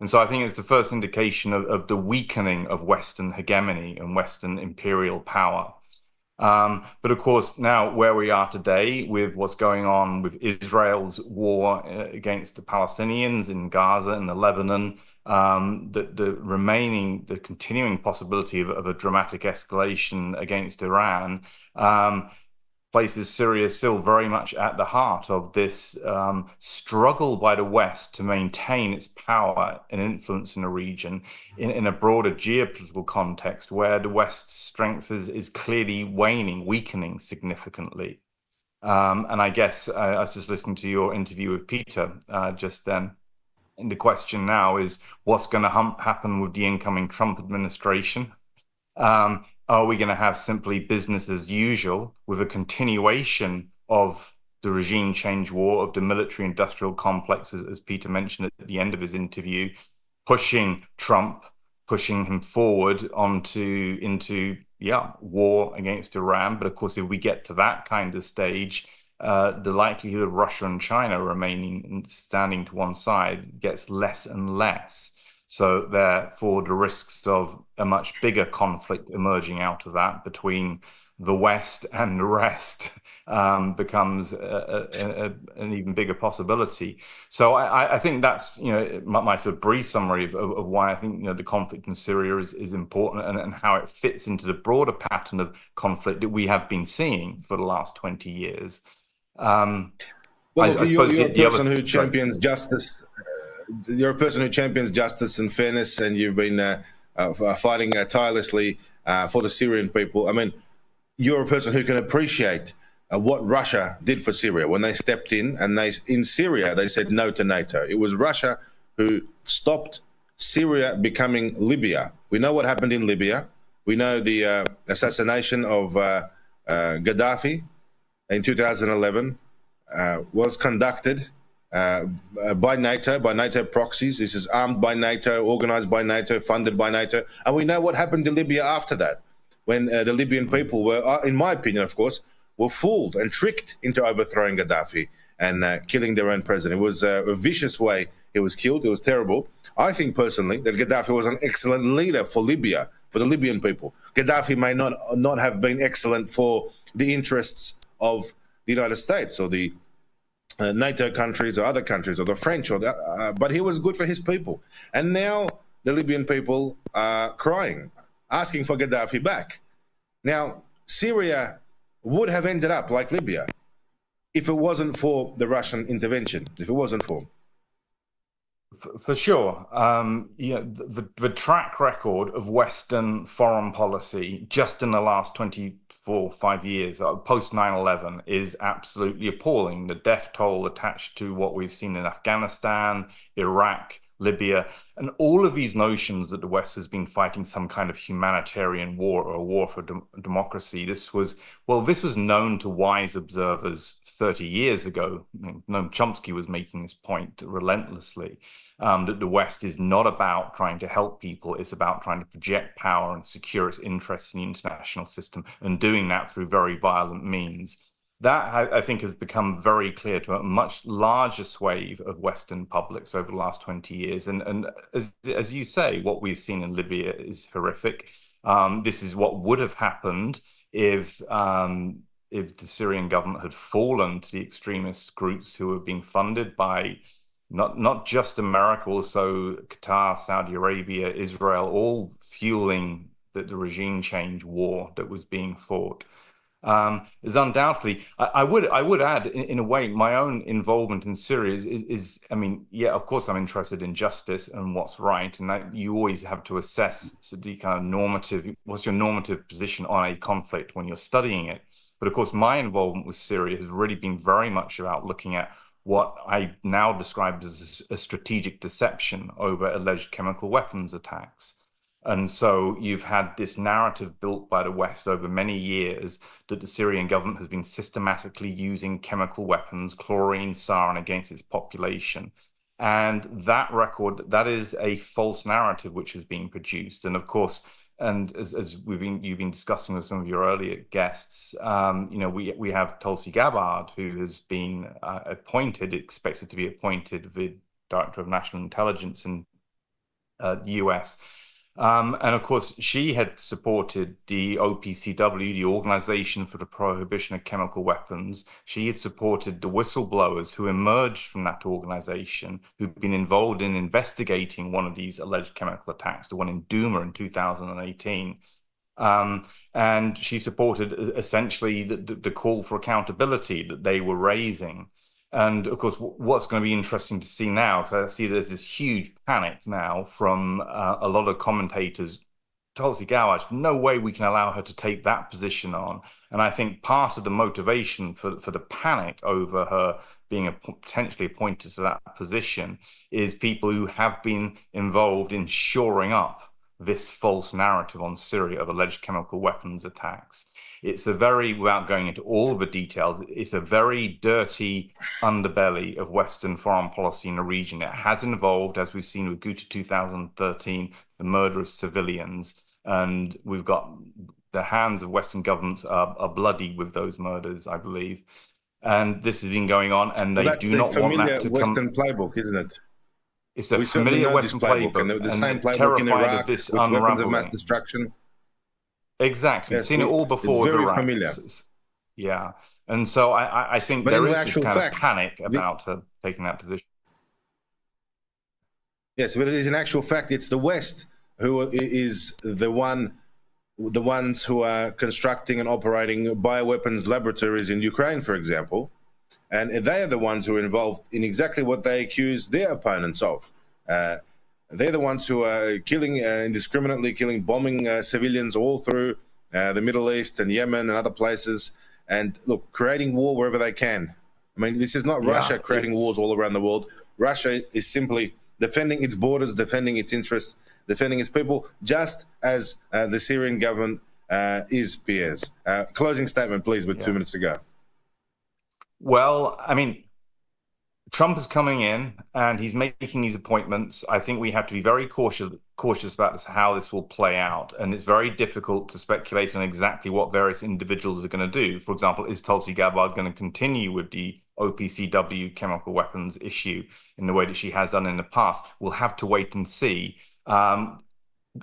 And so I think it's the first indication of the weakening of Western hegemony and Western imperial power. But of course, now where we are today with what's going on with Israel's war against the Palestinians in Gaza and the Lebanon, the continuing possibility of a dramatic escalation against Iran, places Syria still very much at the heart of this struggle by the West to maintain its power and influence in the region in a broader geopolitical context where the West's strength is clearly waning, weakening significantly. And I guess I was just listening to your interview with Peter just then. And the question now is, what's going to happen with the incoming Trump administration? Are we going to have simply business as usual with a continuation of the regime change war, of the military industrial complex, as Peter mentioned at the end of his interview, pushing Trump, pushing him forward into war against Iran? But of course, if we get to that kind of stage, the likelihood of Russia and China remaining and standing to one side gets less and less. So therefore, the risks of a much bigger conflict emerging out of that between the West and the rest becomes an even bigger possibility. So I think that's my sort of brief summary of why I think the conflict in Syria is important and how it fits into the broader pattern of conflict that we have been seeing for the last 20 years. Well, you're a person who champions justice. You're a person who champions justice and fairness, and you've been fighting tirelessly for the Syrian people. I mean, you're a person who can appreciate what Russia did for Syria when they stepped in, and in Syria they said no to NATO. It was Russia who stopped Syria becoming Libya. We know what happened in Libya. We know the assassination of Gaddafi in 2011 was conducted by NATO proxies. This is armed by NATO, organized by NATO, funded by NATO. And we know what happened to Libya after that, when the Libyan people were, in my opinion, of course, were fooled and tricked into overthrowing Gaddafi and killing their own president. It was a vicious way he was killed. It was terrible. I think personally that Gaddafi was an excellent leader for Libya, for the Libyan people. Gaddafi may not have been excellent for the interests of the United States or the NATO countries or other countries or the French, but he was good for his people. And now the Libyan people are crying, asking for Gaddafi back. Now, Syria would have ended up like Libya if it wasn't for the Russian intervention, if it wasn't for. For sure. The track record of Western foreign policy just in the last 5 years, post 9/11, is absolutely appalling. The death toll attached to what we've seen in Afghanistan, Iraq, Libya, and all of these notions that the West has been fighting some kind of humanitarian war or a war for democracy. This was known to wise observers 30 years ago. Noam Chomsky was making this point relentlessly, that the West is not about trying to help people, it's about trying to project power and secure its interests in the international system, and doing that through very violent means. That, I think, has become very clear to a much larger swathe of Western publics over the last 20 years. And as you say, what we've seen in Libya is horrific. This is what would have happened if the Syrian government had fallen to the extremist groups who were being funded by not just America, also Qatar, Saudi Arabia, Israel, all fueling the regime change war that was being fought. Is undoubtedly, I would add, in a way, my own involvement in Syria is I mean, yeah, of course I'm interested in justice and what's right, and that you always have to assess the kind of what's your normative position on a conflict when you're studying it. But of course, my involvement with Syria has really been very much about looking at what I now describe as a strategic deception over alleged chemical weapons attacks. And so you've had this narrative built by the West over many years that the Syrian government has been systematically using chemical weapons, chlorine, sarin, against its population. And that record, that is a false narrative which is being produced. And of course, and as you've been discussing with some of your earlier guests, we have Tulsi Gabbard, who has been expected to be appointed the Director of National Intelligence in US. And of course, she had supported the OPCW, the Organization for the Prohibition of Chemical Weapons. She had supported the whistleblowers who emerged from that organization, who'd been involved in investigating one of these alleged chemical attacks, the one in Douma in 2018. And she supported essentially the call for accountability that they were raising. And of course, what's going to be interesting to see now, because I see there's this huge panic now from a lot of commentators. Tulsi Gabbard, no way we can allow her to take that position on. And I think part of the motivation for the panic over her being potentially appointed to that position is people who have been involved in shoring up this false narrative on Syria of alleged chemical weapons attacks. It's a very, without going into all the details, it's a very dirty underbelly of Western foreign policy in the region. It has involved, as we've seen with Ghouta 2013, the murder of civilians. And we've got the hands of Western governments are bloody with those murders, I believe. And this has been going on, and they do not want that to Western playbook, isn't it? It's a familiar Western playbook, and the same playbook in Iraq with weapons of mass destruction. Exactly, yes, seen it all before. It's very familiar. Yeah, and so I think there is this kind of panic about her taking that position. Yes, but it is in actual fact, it's the West who is the ones who are constructing and operating bioweapons laboratories in Ukraine, for example. And they are the ones who are involved in exactly what they accuse their opponents of. They're the ones who are killing, indiscriminately killing, bombing civilians all through the Middle East and Yemen and other places. And look, creating war wherever they can. I mean, this is not Russia creating wars all around the world. Russia is simply defending its borders, defending its interests, defending its people, just as the Syrian government is, Piers. Closing statement, please, with 2 minutes to go. Well, I mean, Trump is coming in and he's making these appointments. I think we have to be very cautious about how this will play out. And it's very difficult to speculate on exactly what various individuals are going to do. For example, is Tulsi Gabbard going to continue with the OPCW chemical weapons issue in the way that she has done in the past? We'll have to wait and see.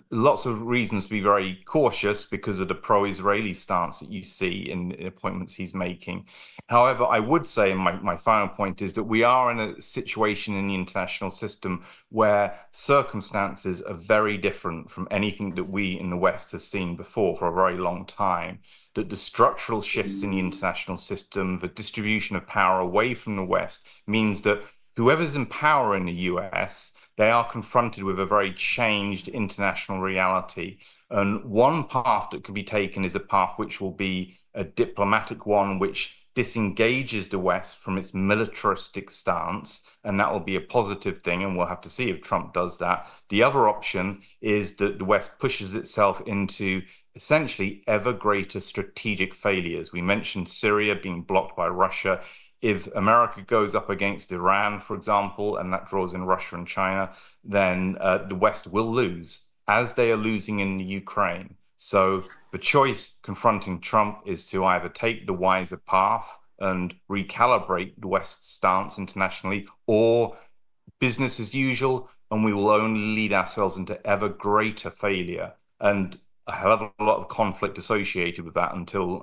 Lots of reasons to be very cautious because of the pro-Israeli stance that you see in the appointments he's making. However, I would say, my final point is that we are in a situation in the international system where circumstances are very different from anything that we in the West have seen before for a very long time. That the structural shifts in the international system, the distribution of power away from the West, means that whoever's in power in the US, they are confronted with a very changed international reality. And one path that could be taken is a path which will be a diplomatic one, which disengages the West from its militaristic stance, and that will be a positive thing, and we'll have to see if Trump does that. The other option is that the West pushes itself into essentially ever greater strategic failures. We mentioned Syria being blocked by Russia. If America goes up against Iran, for example, and that draws in Russia and China, then the West will lose, as they are losing in the Ukraine. So the choice confronting Trump is to either take the wiser path and recalibrate the West's stance internationally, or business as usual, and we will only lead ourselves into ever greater failure and a hell of a lot of conflict associated with that until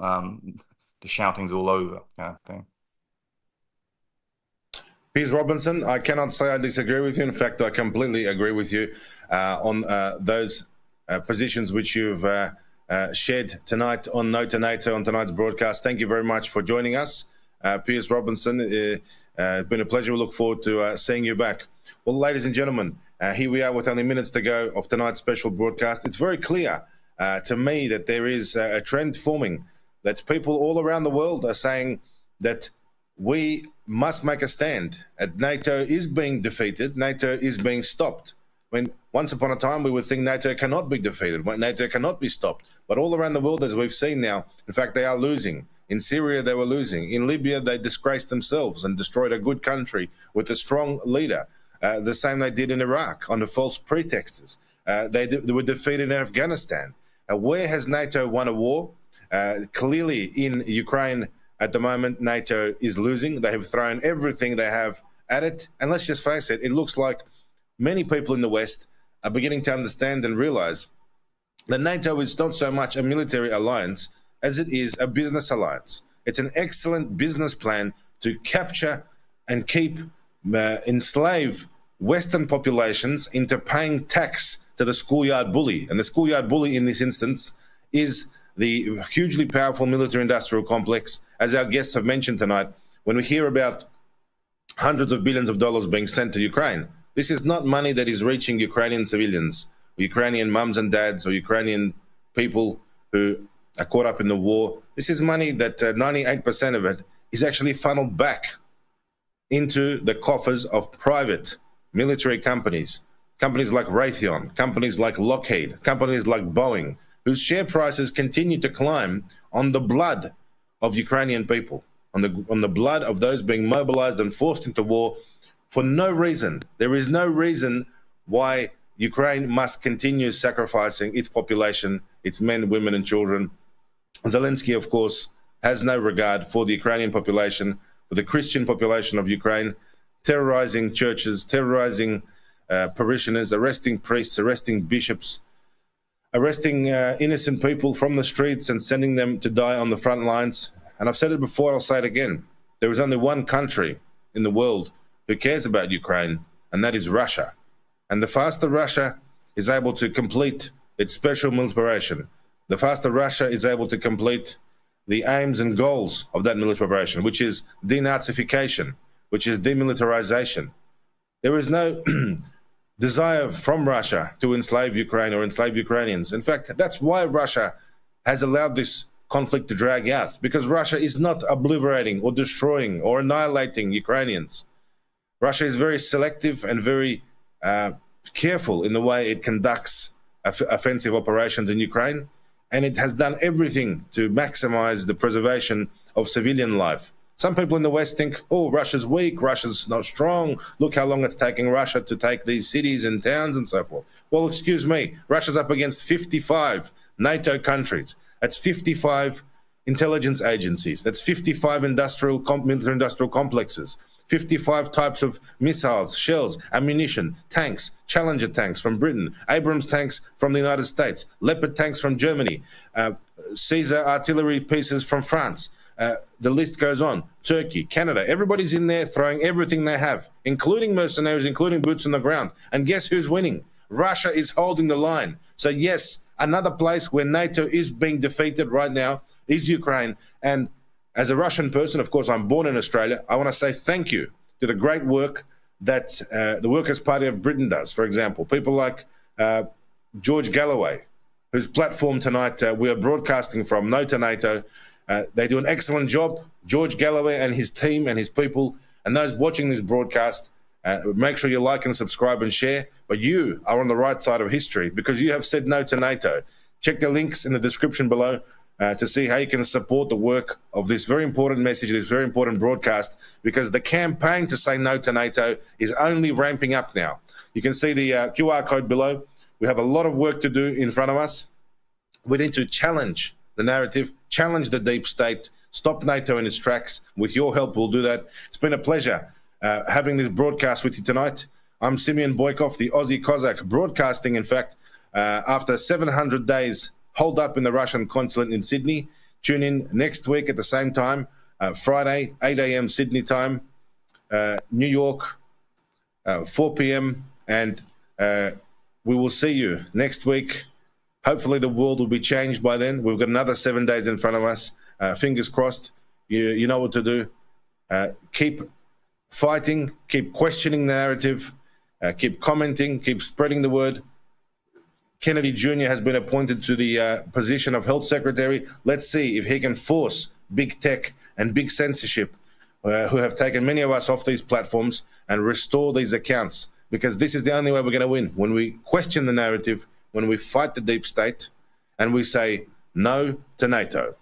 the shouting's all over, kind of thing. Piers Robinson, I cannot say I disagree with you. In fact, I completely agree with you on those positions which you've shared tonight on No to NATO on tonight's broadcast. Thank you very much for joining us, Piers Robinson. It's been a pleasure. We look forward to seeing you back. Well, ladies and gentlemen, here we are with only minutes to go of tonight's special broadcast. It's very clear to me that there is a trend forming, that people all around the world are saying that we must make a stand. NATO is being defeated. NATO is being stopped. When once upon a time we would think NATO cannot be defeated, NATO cannot be stopped. But all around the world, as we've seen now, in fact, they are losing. In Syria, they were losing. In Libya, they disgraced themselves and destroyed a good country with a strong leader. The same they did in Iraq under false pretexts. They were defeated in Afghanistan. Where has NATO won a war? Clearly in Ukraine, at the moment, NATO is losing. They have thrown everything they have at it. And let's just face it, it looks like many people in the West are beginning to understand and realize that NATO is not so much a military alliance as it is a business alliance. It's an excellent business plan to capture and keep enslave Western populations into paying tax to the schoolyard bully. And the schoolyard bully in this instance is the hugely powerful military-industrial complex. As our guests have mentioned tonight, when we hear about hundreds of billions of dollars being sent to Ukraine, this is not money that is reaching Ukrainian civilians, Ukrainian mums and dads, or Ukrainian people who are caught up in the war. This is money that 98% of it is actually funneled back into the coffers of private military companies, companies like Raytheon, companies like Lockheed, companies like Boeing, whose share prices continue to climb on the blood of Ukrainian people, on the blood of those being mobilized and forced into war for no reason. There is no reason why Ukraine must continue sacrificing its population, its men, women, and children. Zelensky, of course, has no regard for the Ukrainian population, for the Christian population of Ukraine, terrorizing churches, terrorizing parishioners, arresting priests, arresting bishops, arresting innocent people from the streets and sending them to die on the front lines. And I've said it before, I'll say it again. There is only one country in the world who cares about Ukraine, and that is Russia. And the faster Russia is able to complete its special military operation, the faster Russia is able to complete the aims and goals of that military operation, which is denazification, which is demilitarization. There is no desire from Russia to enslave Ukraine or enslave Ukrainians. In fact, that's why Russia has allowed this conflict to drag out, because Russia is not obliterating or destroying or annihilating Ukrainians. Russia is very selective and very careful in the way it conducts offensive operations in Ukraine, and it has done everything to maximize the preservation of civilian life. Some people in the West think, oh, Russia's weak, Russia's not strong, look how long it's taking Russia to take these cities and towns and so forth. Well, excuse me, Russia's up against 55 NATO countries. That's 55 intelligence agencies. That's 55 military-industrial complexes, 55 types of missiles, shells, ammunition, tanks, Challenger tanks from Britain, Abrams tanks from the United States, Leopard tanks from Germany, Caesar artillery pieces from France. The list goes on. Turkey, Canada, everybody's in there throwing everything they have, including mercenaries, including boots on the ground. And guess who's winning? Russia is holding the line. So yes, another place where NATO is being defeated right now is Ukraine. And as a Russian person, of course, I'm born in Australia, I want to say thank you to the great work that the Workers' Party of Britain does. For example, people like George Galloway, whose platform tonight we are broadcasting from, No to NATO. They do an excellent job. George Galloway and his team and his people, and those watching this broadcast, make sure you like and subscribe and share. But you are on the right side of history because you have said no to NATO. Check the links in the description below to see how you can support the work of this very important message, this very important broadcast, because the campaign to say no to NATO is only ramping up now. You can see the QR code below. We have a lot of work to do in front of us. We need to challenge the narrative, challenge the deep state, stop NATO in its tracks. With your help, we'll do that. It's been a pleasure having this broadcast with you tonight. I'm Simeon Boykov, the Aussie Cossack, broadcasting, in fact, after 700 days holed up in the Russian consulate in Sydney. Tune in next week at the same time, Friday, 8 a.m. Sydney time, New York, 4 p.m. And we will see you next week. Hopefully the world will be changed by then. We've got another 7 days in front of us. Fingers crossed. You know what to do. Keep fighting, keep questioning the narrative, keep commenting, keep spreading the word. Kennedy Jr. has been appointed to the position of Health Secretary. Let's see if he can force big tech and big censorship, who have taken many of us off these platforms, and restore these accounts, because this is the only way we're going to win. When we question the narrative, when we fight the deep state, and we say no to NATO.